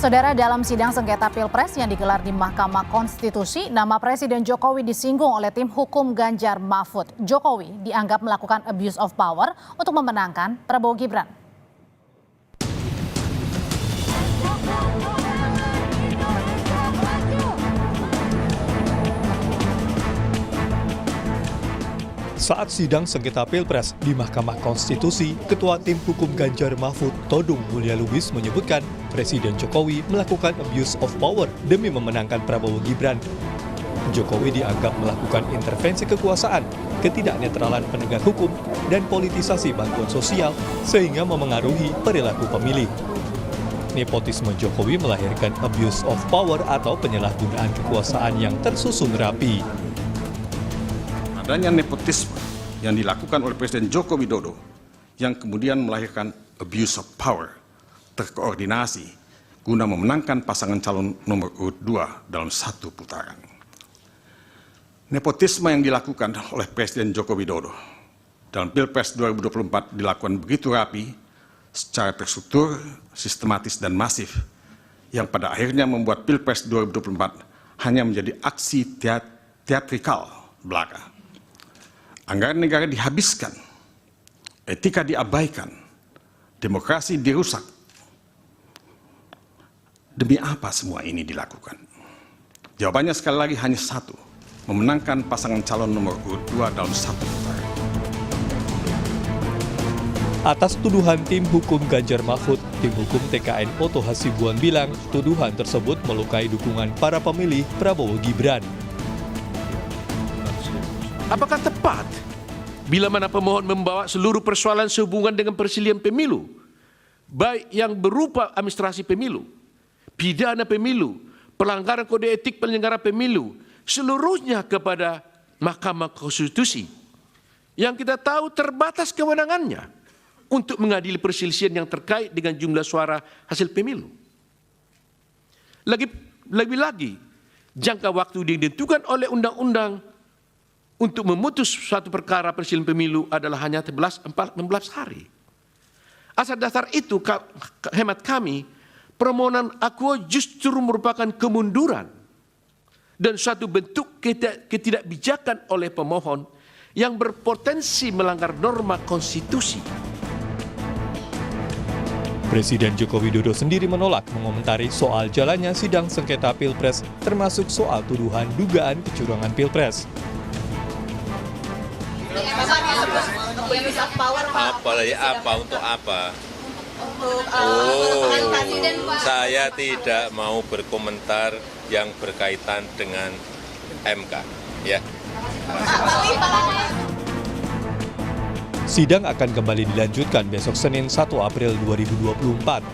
Saudara, dalam sidang sengketa Pilpres yang digelar di Mahkamah Konstitusi, nama Presiden Jokowi disinggung oleh tim hukum Ganjar Mahfud. Jokowi dianggap melakukan abuse of power untuk memenangkan Prabowo Gibran. Saat sidang sengketa Pilpres di Mahkamah Konstitusi, Ketua Tim Hukum Ganjar Mahfud, Todung Mulya Lubis menyebutkan Presiden Jokowi melakukan abuse of power demi memenangkan Prabowo Gibran. Jokowi dianggap melakukan intervensi kekuasaan, ketidaknetralan penegak hukum, dan politisasi bantuan sosial sehingga memengaruhi perilaku pemilih. Nepotisme Jokowi melahirkan abuse of power atau penyalahgunaan kekuasaan yang tersusun rapi. Adanya nepotisme yang dilakukan oleh Presiden Joko Widodo yang kemudian melahirkan abuse of power terkoordinasi guna memenangkan pasangan calon nomor urut 2 dalam satu putaran. Nepotisme yang dilakukan oleh Presiden Joko Widodo dalam Pilpres 2024 dilakukan begitu rapi, secara terstruktur, sistematis dan masif, yang pada akhirnya membuat Pilpres 2024 hanya menjadi aksi teatrikal belaka. Anggaran negara dihabiskan, etika diabaikan, demokrasi dirusak. Demi apa semua ini dilakukan? Jawabannya sekali lagi hanya satu, memenangkan pasangan calon nomor urut 2 dalam satu putaran. Atas tuduhan tim hukum Ganjar Mahfud, tim hukum TKN Oto Hasibuan bilang tuduhan tersebut melukai dukungan para pemilih Prabowo Gibran. Apakah tepat bila mana pemohon membawa seluruh persoalan sehubungan dengan perselihan pemilu, baik yang berupa administrasi pemilu, pidana pemilu, pelanggaran kode etik penyelenggara pemilu, seluruhnya kepada Mahkamah Konstitusi, yang kita tahu terbatas kewenangannya untuk mengadili perselisihan yang terkait dengan jumlah suara hasil pemilu. Lagi-lagi, jangka waktu ditentukan oleh undang-undang untuk memutus suatu perkara perselisihan pemilu adalah hanya 16 hari. Asal dasar itu, hemat kami, permohonan akuo justru merupakan kemunduran dan suatu bentuk ketidakbijakan oleh pemohon yang berpotensi melanggar norma konstitusi. Presiden Joko Widodo sendiri menolak mengomentari soal jalannya sidang sengketa Pilpres, termasuk soal tuduhan dugaan kecurangan Pilpres. Untuk apa? Saya tidak mau berkomentar yang berkaitan dengan MK, ya. Sidang akan kembali dilanjutkan besok Senin 1 April 2024.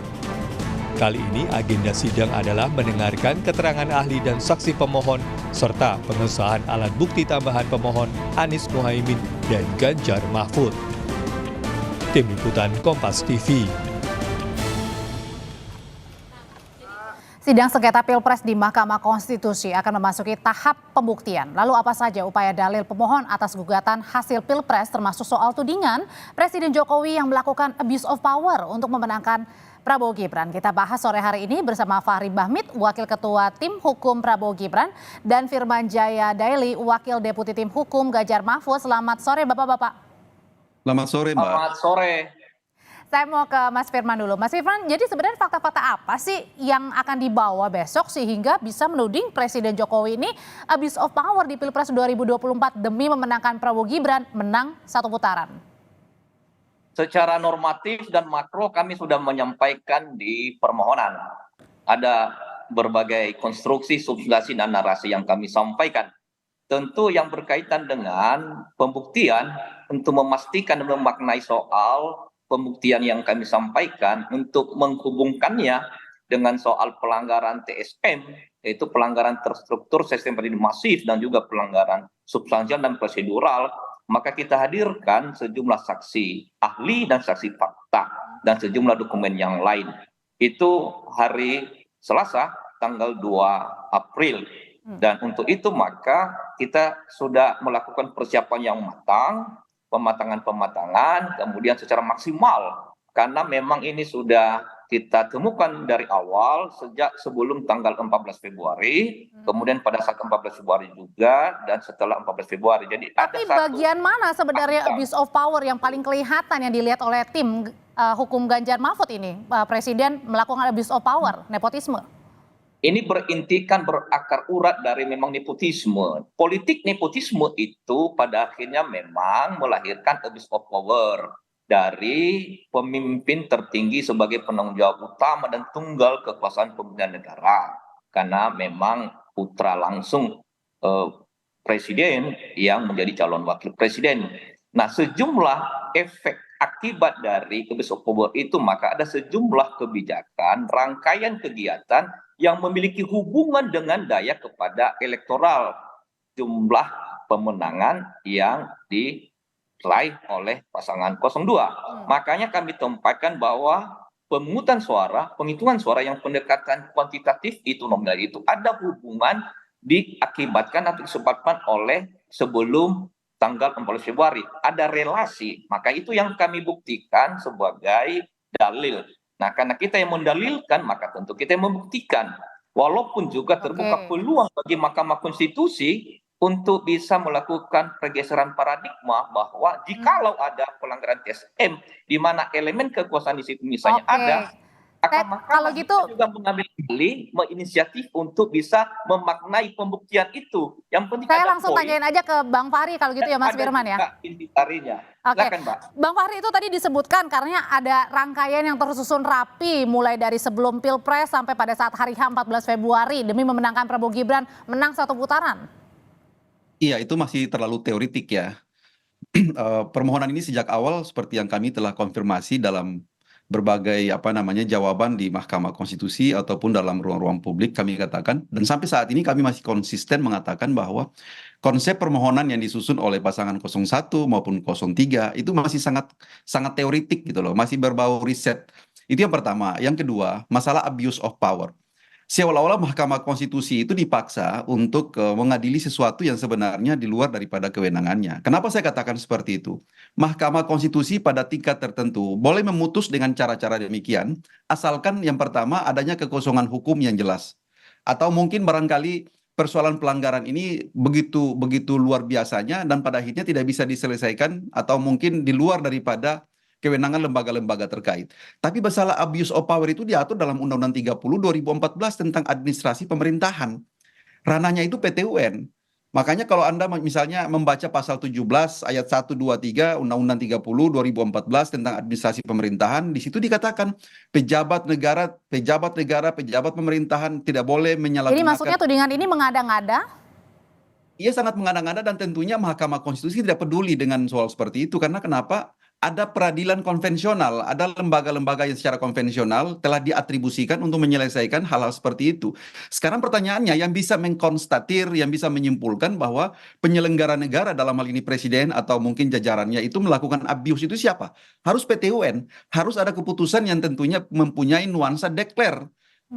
Kali ini agenda sidang adalah mendengarkan keterangan ahli dan saksi pemohon, serta pengesahan alat bukti tambahan pemohon Anies Mohaimin dan Ganjar Mahfud. Tim Liputan Kompas TV. Sidang sengketa Pilpres di Mahkamah Konstitusi akan memasuki tahap pembuktian. Lalu apa saja upaya dalil pemohon atas gugatan hasil Pilpres, termasuk soal tudingan Presiden Jokowi yang melakukan abuse of power untuk memenangkan Prabowo Gibran. Kita bahas sore hari ini bersama Fahri Bahmid, Wakil Ketua Tim Hukum Prabowo Gibran, dan Firman Jaya Daily, Wakil Deputi Tim Hukum Ganjar Mahfud. Selamat sore Bapak-Bapak. Selamat sore Mbak. Selamat sore. Saya mau ke Mas Firman dulu. Mas Firman, jadi sebenarnya fakta-fakta apa sih yang akan dibawa besok sehingga bisa menuding Presiden Jokowi ini abuse of power di Pilpres 2024 demi memenangkan Prabowo Gibran menang satu putaran? Secara normatif dan makro kami sudah menyampaikan di permohonan. Ada berbagai konstruksi, substansi, dan narasi yang kami sampaikan. Tentu yang berkaitan dengan pembuktian untuk memastikan dan memaknai soal pembuktian yang kami sampaikan untuk menghubungkannya dengan soal pelanggaran TSM, yaitu pelanggaran terstruktur, sistematis, masif, dan juga pelanggaran substansial dan prosedural. Maka kita hadirkan sejumlah saksi ahli dan saksi fakta dan sejumlah dokumen yang lain. Itu hari Selasa tanggal 2 April. Dan untuk itu maka kita sudah melakukan persiapan yang matang, pematangan-pematangan, kemudian secara maksimal. Karena memang ini sudah kita temukan dari awal sejak sebelum tanggal 14 Februari, kemudian pada saat 14 Februari juga, dan setelah 14 Februari. Jadi ada Tapi satu bagian mana sebenarnya abuse of power yang paling kelihatan yang dilihat oleh tim hukum Ganjar Mahfud ini? Presiden melakukan abuse of power, nepotisme. ini berintikan berakar urat dari memang nepotisme. Politik nepotisme itu pada akhirnya memang melahirkan abuse of power dari pemimpin tertinggi sebagai penanggung jawab utama dan tunggal kekuasaan pemerintahan negara. Karena memang putra langsung presiden yang menjadi calon wakil presiden. Nah, sejumlah efek akibat dari abuse of power itu, maka ada sejumlah kebijakan, rangkaian kegiatan yang memiliki hubungan dengan daya kepada elektoral, jumlah pemenangan yang diraih oleh pasangan 02. Makanya kami tempatkan bahwa pemungutan suara, penghitungan suara yang pendekatan kuantitatif itu nominal itu ada hubungan diakibatkan atau disebabkan oleh sebelum tanggal 14 Februari. Ada relasi, maka itu yang kami buktikan sebagai dalil. Nah, karena kita yang mendalilkan, maka tentu kita yang membuktikan. Walaupun juga terbuka peluang bagi Mahkamah Konstitusi untuk bisa melakukan pergeseran paradigma bahwa jikalau ada pelanggaran TSM di mana elemen kekuasaan di situ misalnya ada, maka kalau gitu juga mengambil alih, menginisiatif untuk bisa memaknai pembuktian itu. Yang penting saya ada langsung poin, tanyain aja ke Bang Fahri kalau gitu ya Mas Firman ya. intisarinya. Oke, Silakan, Mbak. Bang Fahri, itu tadi disebutkan karena ada rangkaian yang tersusun rapi mulai dari sebelum Pilpres sampai pada saat hari H 14 Februari demi memenangkan Prabowo Gibran menang satu putaran. Iya, itu masih terlalu teoritik ya. Permohonan ini sejak awal seperti yang kami telah konfirmasi dalam berbagai jawaban di Mahkamah Konstitusi ataupun dalam ruang-ruang publik kami katakan, dan sampai saat ini kami masih konsisten mengatakan bahwa konsep permohonan yang disusun oleh pasangan 01 maupun 03 itu masih sangat teoritik gitu loh, masih berbau riset. Itu yang pertama. Yang kedua, masalah abuse of power. Seolah-olah Mahkamah Konstitusi itu dipaksa untuk mengadili sesuatu yang sebenarnya di luar daripada kewenangannya. Kenapa saya katakan seperti itu? Mahkamah Konstitusi pada tingkat tertentu boleh memutus dengan cara-cara demikian, asalkan yang pertama adanya kekosongan hukum yang jelas. Atau mungkin barangkali persoalan pelanggaran ini begitu luar biasanya dan pada akhirnya tidak bisa diselesaikan atau mungkin di luar daripada kewenangan lembaga-lembaga terkait. Tapi masalah abuse of power itu diatur dalam Undang-Undang 30 2014 tentang administrasi pemerintahan. Ranahnya itu PT UN. Makanya kalau Anda misalnya membaca pasal 17 ayat 1, 2, 3 Undang-Undang 30 2014 tentang administrasi pemerintahan, di situ dikatakan pejabat negara, pejabat pemerintahan tidak boleh menyalahgunakan. Jadi maksudnya tudingan ini mengada-ngada? Ia sangat mengada-ngada dan tentunya Mahkamah Konstitusi tidak peduli dengan soal seperti itu. Karena kenapa? Ada peradilan konvensional, ada lembaga-lembaga yang secara konvensional telah diatribusikan untuk menyelesaikan hal-hal seperti itu. Sekarang pertanyaannya, yang bisa mengkonstatir, yang bisa menyimpulkan bahwa penyelenggara negara dalam hal ini presiden atau mungkin jajarannya itu melakukan abuse itu siapa? Harus PT UN, harus ada keputusan yang tentunya mempunyai nuansa declare.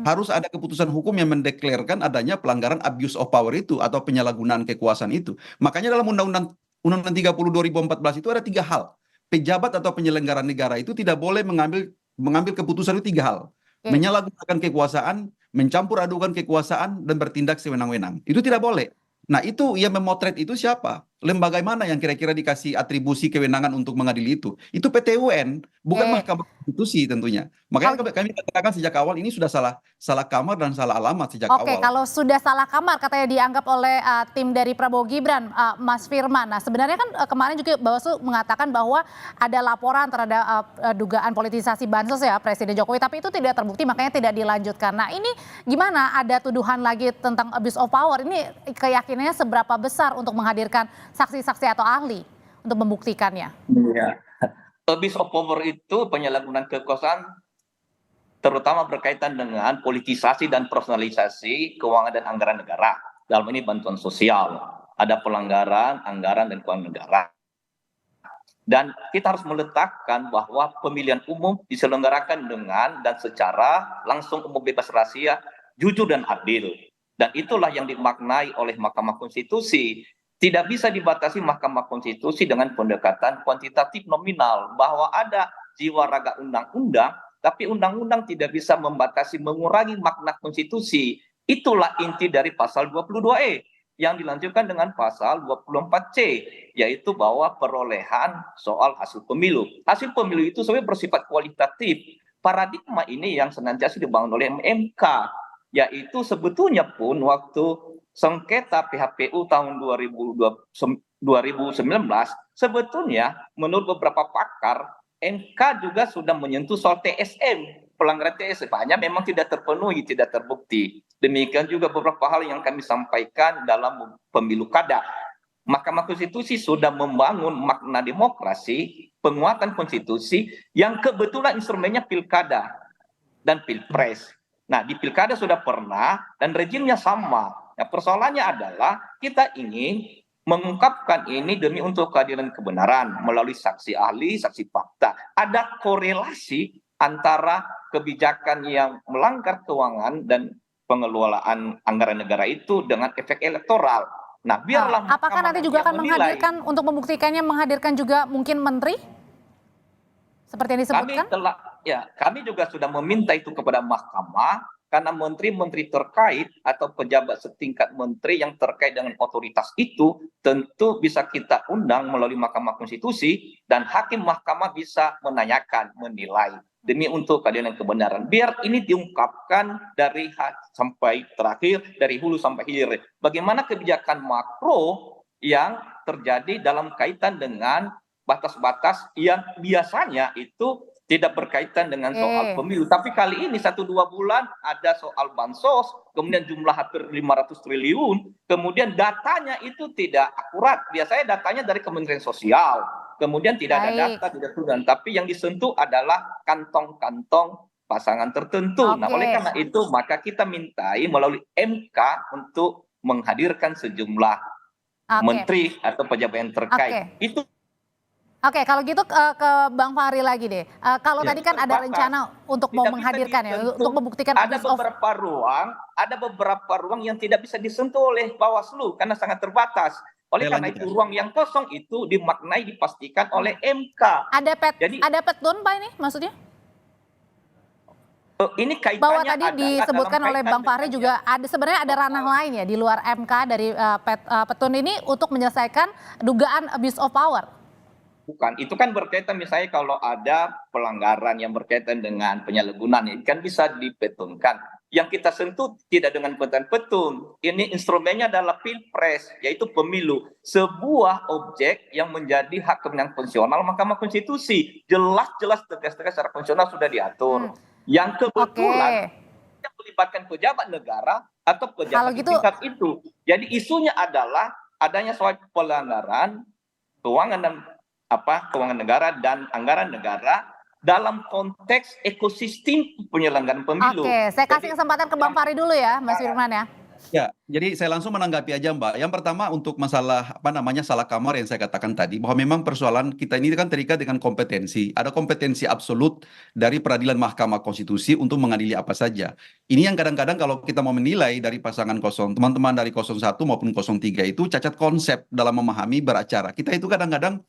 Harus ada keputusan hukum yang mendeklarkan adanya pelanggaran abuse of power itu atau penyalahgunaan kekuasaan itu. Makanya dalam Undang-Undang 30 2014 itu ada 3 hal. Pejabat atau penyelenggara negara itu tidak boleh mengambil keputusan itu 3 hal. Menyalahgunakan kekuasaan, mencampur adukan kekuasaan, dan bertindak sewenang-wenang. Itu tidak boleh. Nah, itu yang memotret itu siapa? Lembaga mana yang kira-kira dikasih atribusi kewenangan untuk mengadili itu? Itu PT UN, bukan Mahkamah Konstitusi tentunya. Makanya kami katakan sejak awal ini sudah salah kamar dan salah alamat sejak awal. Oke, kalau sudah salah kamar katanya dianggap oleh tim dari Prabowo Gibran, Mas Firman. Nah, sebenarnya kan kemarin juga Bawaslu mengatakan bahwa ada laporan terhadap dugaan politisasi bansos ya Presiden Jokowi, tapi itu tidak terbukti makanya tidak dilanjutkan. Nah, ini gimana? Ada tuduhan lagi tentang abuse of power. Ini keyakinannya seberapa besar untuk menghadirkan saksi-saksi atau ahli untuk membuktikannya? Iya. Abuse of power itu penyalahgunaan kekuasaan terutama berkaitan dengan politisasi dan personalisasi keuangan dan anggaran negara. Dalam ini bantuan sosial, ada pelanggaran anggaran dan keuangan negara. Dan kita harus meletakkan bahwa pemilihan umum diselenggarakan dengan dan secara langsung, umum, bebas, rahasia, jujur dan adil. Dan itulah yang dimaknai oleh Mahkamah Konstitusi. Tidak bisa dibatasi Mahkamah Konstitusi dengan pendekatan kuantitatif nominal, bahwa ada jiwa raga undang-undang, tapi undang-undang tidak bisa membatasi, mengurangi makna konstitusi. Itulah inti dari pasal 22E yang dilanjutkan dengan pasal 24C, yaitu bahwa perolehan soal hasil pemilu. Hasil pemilu itu sebenarnya bersifat kualitatif. Paradigma ini yang senantiasa dibangun oleh MK, yaitu sebetulnya pun waktu sengketa PHPU tahun 2019, sebetulnya menurut beberapa pakar, MK juga sudah menyentuh soal TSM, pelanggaran TSM, hanya memang tidak terpenuhi, tidak terbukti. Demikian juga beberapa hal yang kami sampaikan dalam pemilu kada. Mahkamah Konstitusi sudah membangun makna demokrasi, penguatan konstitusi, yang kebetulan instrumennya pilkada dan pilpres. Nah, di pilkada sudah pernah dan rejimnya sama. Nah, persoalannya adalah kita ingin mengungkapkan ini demi untuk keadilan kebenaran melalui saksi ahli, saksi fakta. Ada korelasi antara kebijakan yang melanggar keuangan dan pengelolaan anggaran negara itu dengan efek elektoral. Nah, biarlah apakah nanti juga akan menghadirkan untuk membuktikannya, menghadirkan juga mungkin menteri seperti yang disebutkan? Kami juga sudah meminta itu kepada mahkamah, karena menteri-menteri terkait atau pejabat setingkat menteri yang terkait dengan otoritas itu tentu bisa kita undang melalui Mahkamah Konstitusi, dan hakim mahkamah bisa menanyakan, menilai demi untuk keadilan kebenaran. Biar ini diungkapkan dari sampai terakhir, dari hulu sampai hilir. Bagaimana kebijakan makro yang terjadi dalam kaitan dengan batas-batas yang biasanya itu tidak berkaitan dengan soal pemilu. Tapi kali ini 1-2 bulan ada soal bansos, kemudian jumlah hampir 500 triliun, kemudian datanya itu tidak akurat. Biasanya datanya dari Kementerian Sosial, kemudian tidak ada data, tidak turun. Tapi yang disentuh adalah kantong-kantong pasangan tertentu. Nah, oleh karena itu maka kita mintai melalui MK untuk menghadirkan sejumlah menteri atau pejabat yang terkait. Itu. Oke, kalau gitu ke Bang Fahri lagi deh. Kalau tadi kan ada rencana untuk mau menghadirkan ya, untuk membuktikan ada beberapa ruang yang tidak bisa disentuh oleh Bawaslu karena sangat terbatas. Oleh karena itu ruang yang kosong itu dimaknai, dipastikan oleh MK. Ada petun Pak ini maksudnya? Ini kaitannya bahwa tadi disebutkan oleh Bang Fahri juga ada sebenarnya ada ranah lain ya di luar MK dari petun ini untuk menyelesaikan dugaan abuse of power. Bukan, itu kan berkaitan misalnya kalau ada pelanggaran yang berkaitan dengan penyalahgunaan, ini kan bisa dipetunkan. Yang kita sentuh tidak dengan petun. Ini instrumennya adalah pilpres, yaitu pemilu. Sebuah objek yang menjadi hak kewenangan konstitusional Mahkamah Konstitusi. Jelas-jelas tegas-tegas secara konstitusional sudah diatur. Yang kebetulan yang melibatkan pejabat negara atau pejabat tingkat itu. Jadi isunya adalah adanya soal pelanggaran keuangan negara dan anggaran negara dalam konteks ekosistem penyelenggaraan pemilu. Oke, saya kasih kesempatan ke Bang Fahri dulu ya, Mas Firman ya. Ya, jadi saya langsung menanggapi aja Mbak. Yang pertama untuk masalah salah kamar yang saya katakan tadi, bahwa memang persoalan kita ini kan terikat dengan kompetensi. Ada kompetensi absolut dari peradilan Mahkamah Konstitusi untuk mengadili apa saja. Ini yang kadang-kadang kalau kita mau menilai dari pasangan teman-teman dari 01 maupun 03 itu cacat konsep dalam memahami beracara. Kita itu kadang-kadang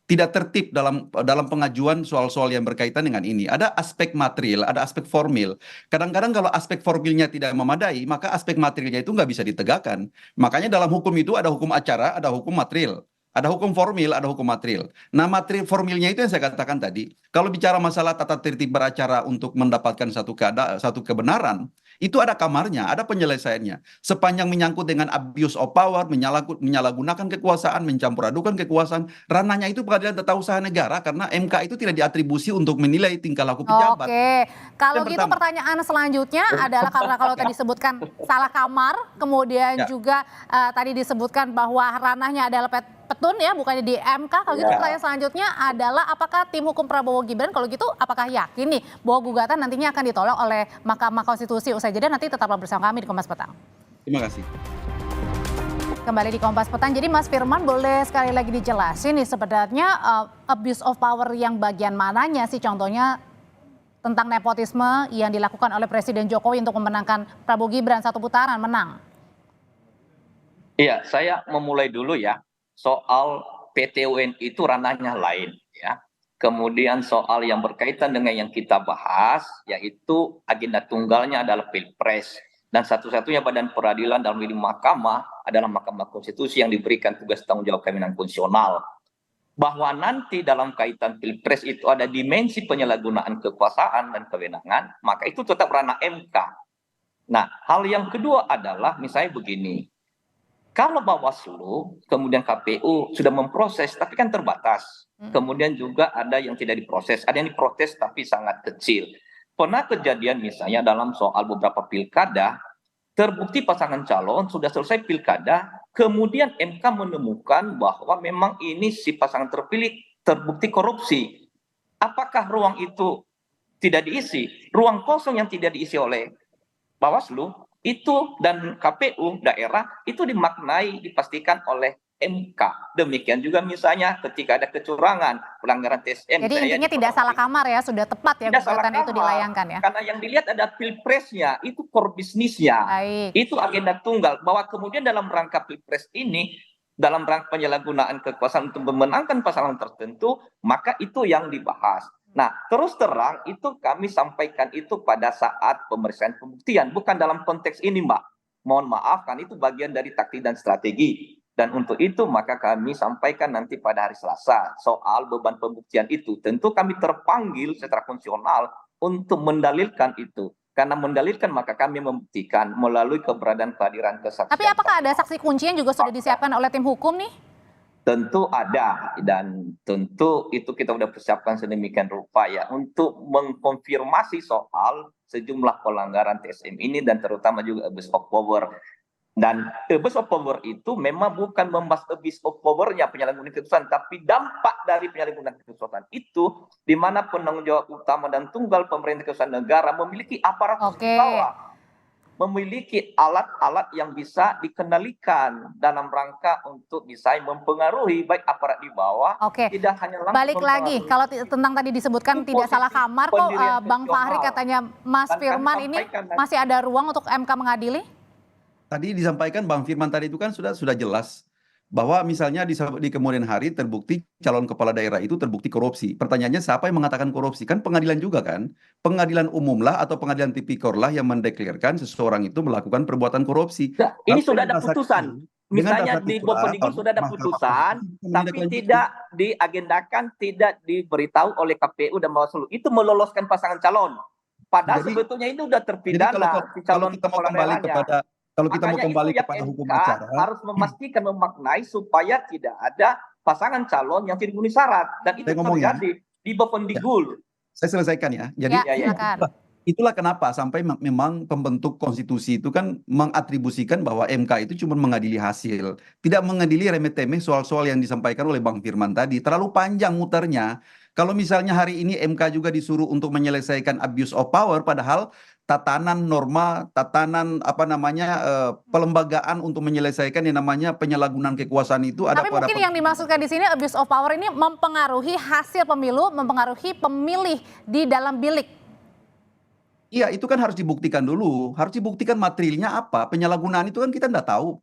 tidak tertib dalam pengajuan soal-soal yang berkaitan dengan ini. Ada aspek material, ada aspek formil. Kadang-kadang kalau aspek formilnya tidak memadai, maka aspek materialnya itu nggak bisa ditegakkan. Makanya dalam hukum itu ada hukum acara, ada hukum material. Ada hukum formil, ada hukum material. Nah, material formilnya itu yang saya katakan tadi. Kalau bicara masalah tata tertib beracara untuk mendapatkan satu kebenaran, itu ada kamarnya, ada penyelesaiannya. Sepanjang menyangkut dengan abuse of power, menyalahgunakan kekuasaan, mencampur adukan kekuasaan, ranahnya itu Pengadilan Tata Usaha Negara karena MK itu tidak diatribusi untuk menilai tingkah laku pejabat. Oke, kalau gitu pertanyaan selanjutnya adalah karena kalau tadi disebutkan salah kamar, kemudian juga tadi disebutkan bahwa ranahnya adalah petun ya, bukannya di MK. Kalau gitu pertanyaan selanjutnya adalah apakah tim hukum Prabowo Gibran kalau gitu apakah yakin nih bahwa gugatan nantinya akan ditolak oleh Mahkamah Konstitusi? Usai jeda nanti tetaplah bersama kami di Kompas Petang. Terima kasih. Kembali di Kompas Petang. Jadi Mas Firman boleh sekali lagi dijelasin nih sebenarnya abuse of power yang bagian mananya sih, contohnya tentang nepotisme yang dilakukan oleh Presiden Jokowi untuk memenangkan Prabowo Gibran satu putaran menang. Iya, saya memulai dulu ya. Soal PT UN itu ranahnya lain ya. Kemudian soal yang berkaitan dengan yang kita bahas, yaitu agenda tunggalnya adalah Pilpres. Dan satu-satunya badan peradilan dalam ini mahkamah adalah Mahkamah Konstitusi yang diberikan tugas tanggung jawab kewenangan konstitusional. Bahwa nanti dalam kaitan Pilpres itu ada dimensi penyalahgunaan kekuasaan dan kewenangan, maka itu tetap ranah MK. Nah, hal yang kedua adalah misalnya begini, kalau Bawaslu, kemudian KPU sudah memproses, tapi kan terbatas. Kemudian juga ada yang tidak diproses, ada yang diprotes tapi sangat kecil. Pernah kejadian misalnya dalam soal beberapa pilkada, terbukti pasangan calon sudah selesai pilkada, kemudian MK menemukan bahwa memang ini si pasangan terpilih terbukti korupsi. Apakah ruang itu tidak diisi? Ruang kosong yang tidak diisi oleh Bawaslu itu dan KPU daerah itu dimaknai, dipastikan oleh MK. Demikian juga misalnya ketika ada kecurangan, pelanggaran TSM. Jadi intinya tidak salah kamar ya, sudah tepat ya gugatan itu dilayangkan ya. Karena yang dilihat ada pilpresnya, itu core bisnisnya. Baik. Itu agenda tunggal. Bahwa kemudian dalam rangka pilpres ini, dalam rangka penyalahgunaan kekuasaan untuk memenangkan pasangan tertentu, maka itu yang dibahas. Nah, terus terang itu kami sampaikan itu pada saat pemeriksaan pembuktian, bukan dalam konteks ini, Mbak. Mohon maaf, kan itu bagian dari taktik dan strategi. Dan untuk itu maka kami sampaikan nanti pada hari Selasa soal beban pembuktian itu. Tentu kami terpanggil secara konstitusional untuk mendalilkan itu. Karena mendalilkan maka kami membuktikan melalui keberadaan kehadiran kesaksian. Tapi apakah ada saksi kunci yang juga sudah disiapkan oleh tim hukum nih? Tentu ada, dan tentu itu kita sudah persiapkan sedemikian rupa ya untuk mengkonfirmasi soal sejumlah pelanggaran TSM ini dan terutama juga abuse of power. Dan abuse of power itu memang bukan membahas abuse of power-nya penyalahgunaan kekuasaan, tapi dampak dari penyalahgunaan kekuasaan itu di mana penanggung jawab utama dan tunggal pemerintah kekuasaan negara memiliki aparatus di bawah. Memiliki alat-alat yang bisa dikendalikan dalam rangka untuk bisa mempengaruhi baik aparat di bawah, tidak hanya langsung balik lagi kalau tentang tadi disebutkan tidak salah kamar kok Bang Fahri katanya Mas Firman ini masih ada ruang untuk MK mengadili? Tadi disampaikan Bang Firman tadi itu kan sudah jelas bahwa misalnya di kemudian hari terbukti calon kepala daerah itu terbukti korupsi. Pertanyaannya siapa yang mengatakan korupsi? Kan pengadilan juga kan? Pengadilan umum lah atau pengadilan tipikor lah yang mendeklarasikan seseorang itu melakukan perbuatan korupsi. Nah, ini sudah ada putusan. Misalnya di Bovendigul sudah ada putusan, tapi tidak diagendakan, tidak diberitahu oleh KPU dan Bawaslu. Itu meloloskan pasangan calon. Padahal sebetulnya itu sudah terpidana si calon kepala daerahnya. Kalau kita mau kembali kepada hukum acara, harus memastikan memaknai supaya tidak ada pasangan calon yang tidak memenuhi syarat, dan itu terjadi di Bovendigul. Saya selesaikan ya. Jadi itulah kenapa sampai memang pembentuk konstitusi itu kan mengatribusikan bahwa MK itu cuma mengadili hasil, tidak mengadili remeh-temeh soal-soal yang disampaikan oleh Bang Firman tadi. Terlalu panjang muternya. Kalau misalnya hari ini MK juga disuruh untuk menyelesaikan abuse of power, padahal tatanan norma, tatanan pelembagaan untuk menyelesaikan yang namanya penyalahgunaan kekuasaan itu ada pada. Tapi mungkin yang dimaksudkan di sini abuse of power ini mempengaruhi hasil pemilu, mempengaruhi pemilih di dalam bilik. Iya, itu kan harus dibuktikan dulu, harus dibuktikan materialnya apa. Penyalahgunaan itu kan kita tidak tahu.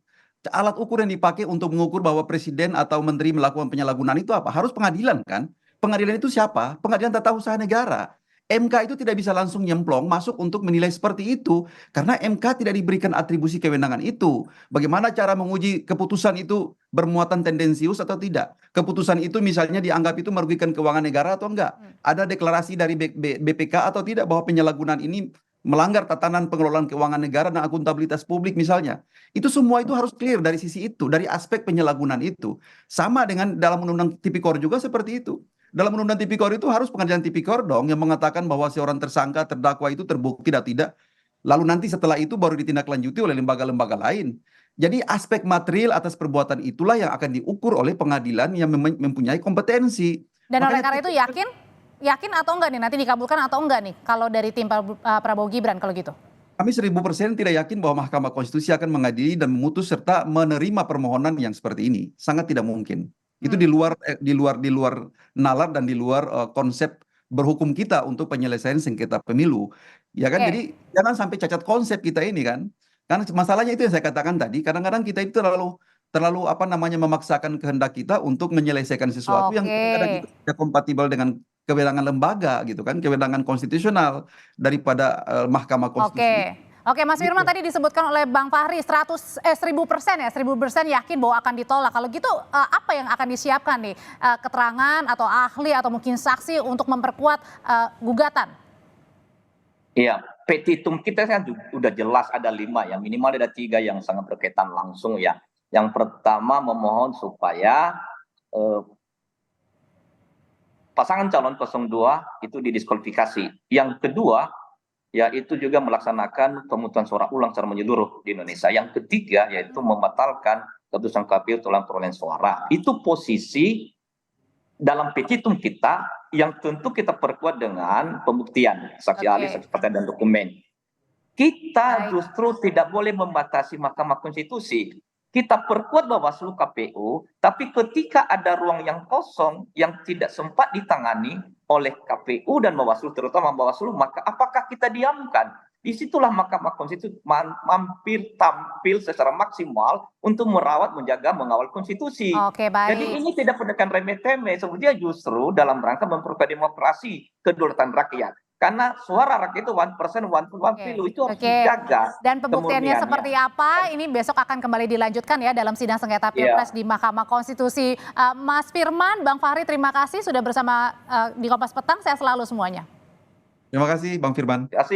Alat ukur yang dipakai untuk mengukur bahwa presiden atau menteri melakukan penyalahgunaan itu apa? Harus pengadilan kan? Pengadilan itu siapa? Pengadilan Tata Usaha Negara. MK itu tidak bisa langsung nyemplong masuk untuk menilai seperti itu karena MK tidak diberikan atribusi kewenangan itu. Bagaimana cara menguji keputusan itu bermuatan tendensius atau tidak? Keputusan itu misalnya dianggap itu merugikan keuangan negara atau enggak? Ada deklarasi dari BPK atau tidak bahwa penyalahgunaan ini melanggar tatanan pengelolaan keuangan negara dan akuntabilitas publik misalnya. Itu semua itu harus clear dari sisi itu, dari aspek penyalahgunaan itu. Sama dengan dalam Undang-Undang Tipikor juga seperti itu. Dalam Undang-Undang Tipikor itu harus pengadilan tipikor dong yang mengatakan bahwa seorang tersangka, terdakwa itu terbukti tidak. Lalu nanti setelah itu baru ditindaklanjuti oleh lembaga-lembaga lain. Jadi aspek material atas perbuatan itulah yang akan diukur oleh pengadilan yang mempunyai kompetensi. Dan oleh karena itu yakin atau enggak nih nanti dikabulkan atau enggak nih kalau dari tim Prabowo Gibran kalau gitu? Kami 1000% tidak yakin bahwa Mahkamah Konstitusi akan mengadili dan memutus serta menerima permohonan yang seperti ini. Sangat tidak mungkin. Itu di luar nalar dan di luar konsep berhukum kita untuk penyelesaian sengketa pemilu. Ya kan? Jadi jangan sampai cacat konsep kita ini kan. Karena masalahnya itu yang saya katakan tadi, kadang-kadang kita itu terlalu memaksakan kehendak kita untuk menyelesaikan sesuatu yang kadang-kadang itu tidak kompatibel dengan kewenangan lembaga gitu kan, kewenangan konstitusional daripada Mahkamah Konstitusi. Oke, Mas Firman tadi disebutkan oleh Bang Fahri 1000% ya, 1000% yakin bahwa akan ditolak. Kalau gitu apa yang akan disiapkan nih? Keterangan atau ahli atau mungkin saksi untuk memperkuat gugatan? Iya, petitum kita kan udah jelas ada 5 ya, minimal ada 3 yang sangat berkaitan langsung ya. Yang pertama memohon supaya pasangan calon 02 itu didiskualifikasi. Yang kedua yaitu juga melaksanakan pemungutan suara ulang secara menyeluruh di Indonesia. Yang ketiga yaitu membatalkan keputusan KPU tentang perolehan suara. Itu posisi dalam petitum kita yang tentu kita perkuat dengan pembuktian saksi ahli, saksi fakta dan dokumen. Kita justru tidak boleh membatasi Mahkamah Konstitusi. Kita perkuat Bawaslu KPU, tapi ketika ada ruang yang kosong yang tidak sempat ditangani oleh KPU dan Bawaslu, terutama Bawaslu, maka apakah kita diamkan? Disitulah Mahkamah Konstitusi mampir tampil secara maksimal untuk merawat, menjaga, mengawal konstitusi. Oke, baik. Jadi ini tidak pendekatan remeh-temeh, sebetulnya justru dalam rangka memperkuat demokrasi, kedaulatan rakyat. Karena suara rakyat itu 1% one pilu itu harus dijaga. Dan pembuktiannya seperti apa? Ini besok akan kembali dilanjutkan ya dalam sidang sengketa Pilpres di Mahkamah Konstitusi. Mas Firman, Bang Fahri, terima kasih sudah bersama di Kompas Petang. Sehat selalu semuanya. Terima kasih Bang Firman. Terima kasih.